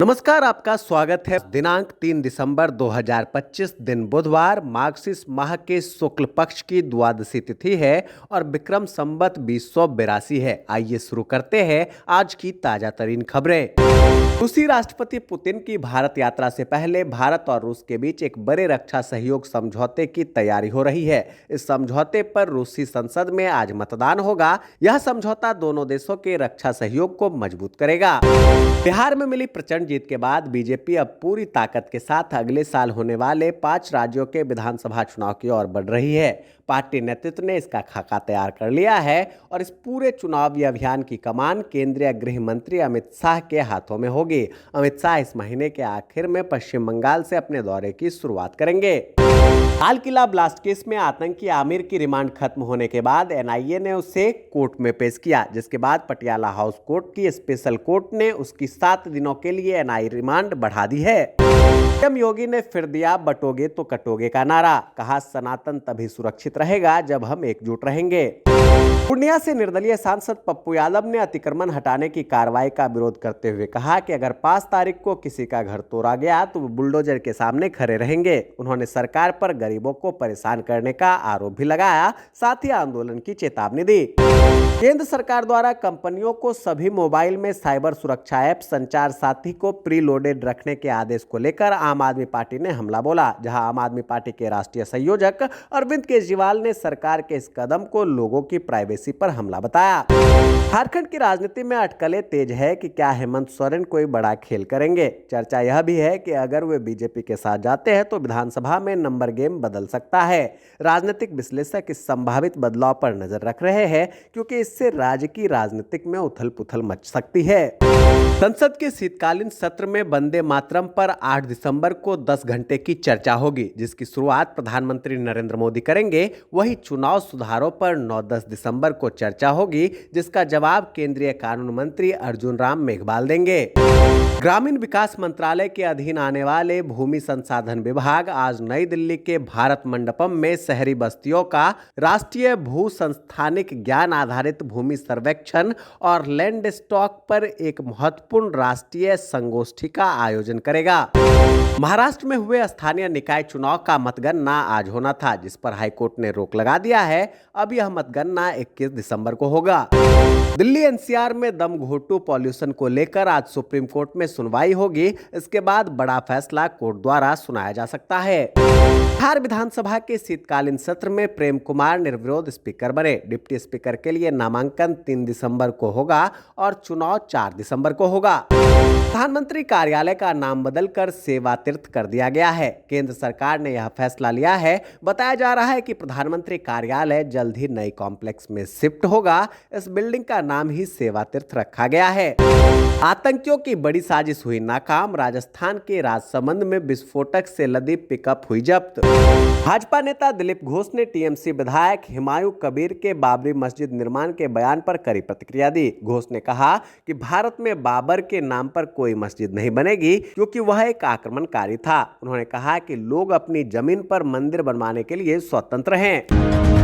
नमस्कार, आपका स्वागत है। दिनांक 3 दिसंबर 2025 दिन बुधवार, मार्गशीर्ष माह के शुक्ल पक्ष की द्वादशी तिथि है और विक्रम संवत 2082 है। आइए शुरू करते हैं आज की ताजा तरीन खबरें। रूसी राष्ट्रपति पुतिन की भारत यात्रा से पहले भारत और रूस के बीच एक बड़े रक्षा सहयोग समझौते की तैयारी हो रही है। इस समझौते पर रूसी संसद में आज मतदान होगा। यह समझौता दोनों देशों के रक्षा सहयोग को मजबूत करेगा। बिहार में मिली प्रचंड जीत के बाद बीजेपी अब पूरी ताकत के साथ अगले साल होने वाले 5 राज्यों के विधानसभा चुनाव की ओर बढ़ रही है। पार्टी नेतृत्व ने इसका खाका तैयार कर लिया है और इस पूरे चुनावी अभियान की कमान केंद्रीय गृह मंत्री अमित शाह के हाथों में होगी। अमित शाह इस महीने के आखिर में पश्चिम बंगाल से अपने दौरे की शुरुआत करेंगे। लाल किला ब्लास्ट केस में आतंकी आमिर की रिमांड खत्म होने के बाद एनआईए ने उसे कोर्ट में पेश किया, जिसके बाद पटियाला हाउस कोर्ट की स्पेशल कोर्ट ने उसकी 7 दिनों के लिए एनआई रिमांड बढ़ा दी है। सीएम योगी ने फिर दिया बटोगे तो कटोगे का नारा। कहा, सनातन तभी सुरक्षित रहेगा जब हम एकजुट रहेंगे। पूर्णिया से निर्दलीय सांसद पप्पू यादव ने अतिक्रमण हटाने की कार्रवाई का विरोध करते हुए कहा कि अगर 5 तारीख को किसी का घर तोड़ा गया तो वो बुलडोजर के सामने खड़े रहेंगे। उन्होंने सरकार पर गरीबों को परेशान करने का आरोप भी लगाया, साथ ही आंदोलन की चेतावनी दी। केंद्र सरकार द्वारा कंपनियों को सभी मोबाइल में साइबर सुरक्षा ऐप संचार साथी को प्री लोडेड रखने के आदेश को लेकर आम आदमी पार्टी ने हमला बोला। जहां आम आदमी पार्टी के राष्ट्रीय संयोजक अरविंद केजरीवाल ने सरकार के इस कदम को लोगों की प्राइवेसी पर हमला बताया। झारखंड की राजनीति में अटकलें तेज है कि क्या हेमंत सोरेन कोई बड़ा खेल करेंगे। चर्चा यह भी है कि अगर वे बीजेपी के साथ जाते हैं तो विधानसभा में नंबर गेम बदल सकता है। राजनीतिक विश्लेषक इस संभावित बदलाव पर नजर रख रहे हैं, क्योंकि इससे राज्य की राजनीतिक में उथल पुथल मच सकती है। संसद के शीतकालीन सत्र में वंदे मातरम पर 8 दिसंबर को 10 घंटे की चर्चा होगी, जिसकी शुरुआत प्रधानमंत्री नरेंद्र मोदी करेंगे। वहीं चुनाव सुधारों पर 9-10 दिसंबर को चर्चा होगी, जिसका जवाब केंद्रीय कानून मंत्री अर्जुन राम मेघवाल देंगे। ग्रामीण विकास मंत्रालय के अधीन आने वाले भूमि संसाधन विभाग आज नई दिल्ली के भारत मंडपम में शहरी बस्तियों का राष्ट्रीय भू संस्थानिक ज्ञान आधारित भूमि सर्वेक्षण और लैंड स्टॉक पर एक महत्वपूर्ण राष्ट्रीय संगोष्ठी का आयोजन करेगा। महाराष्ट्र में हुए स्थानीय निकाय चुनाव का मतगणना आज होना था, जिस पर हाईकोर्ट ने रोक लगा दिया है। अब यह मतगणना 21 दिसंबर को होगा। दिल्ली एनसीआर में दम घोटू पॉल्यूशन को लेकर आज सुप्रीम कोर्ट में सुनवाई होगी। इसके बाद बड़ा फैसला कोर्ट द्वारा सुनाया जा सकता है। बिहार विधानसभा के शीतकालीन सत्र में प्रेम कुमार निर्विरोध स्पीकर बने। डिप्टी स्पीकर के लिए नामांकन 3 दिसंबर को होगा और चुनाव 4 दिसंबर को होगा। प्रधानमंत्री कार्यालय का नाम बदलकर सेवा तीर्थ कर दिया गया है। केंद्र सरकार ने यह फैसला लिया है। बताया जा रहा है कि प्रधानमंत्री कार्यालय जल्द ही नई कॉम्प्लेक्स में शिफ्ट होगा। इस बिल्डिंग का नाम ही सेवा तीर्थ रखा गया है। आतंकियों की बड़ी साजिश हुई नाकाम। राजस्थान के राजसमंद में विस्फोटक से लदी पिकअप हुई जब्त। भाजपा नेता दिलीप घोष ने टीएमसी विधायक हुमायूं कबीर के बाबरी मस्जिद निर्माण के बयान पर कड़ी प्रतिक्रिया दी। घोष ने कहा कि भारत में बाबर के नाम पर कोई मस्जिद नहीं बनेगी, क्योंकि वह एक आक्रमणकारी था। उन्होंने कहा कि लोग अपनी जमीन पर मंदिर बनवाने के लिए स्वतंत्र हैं।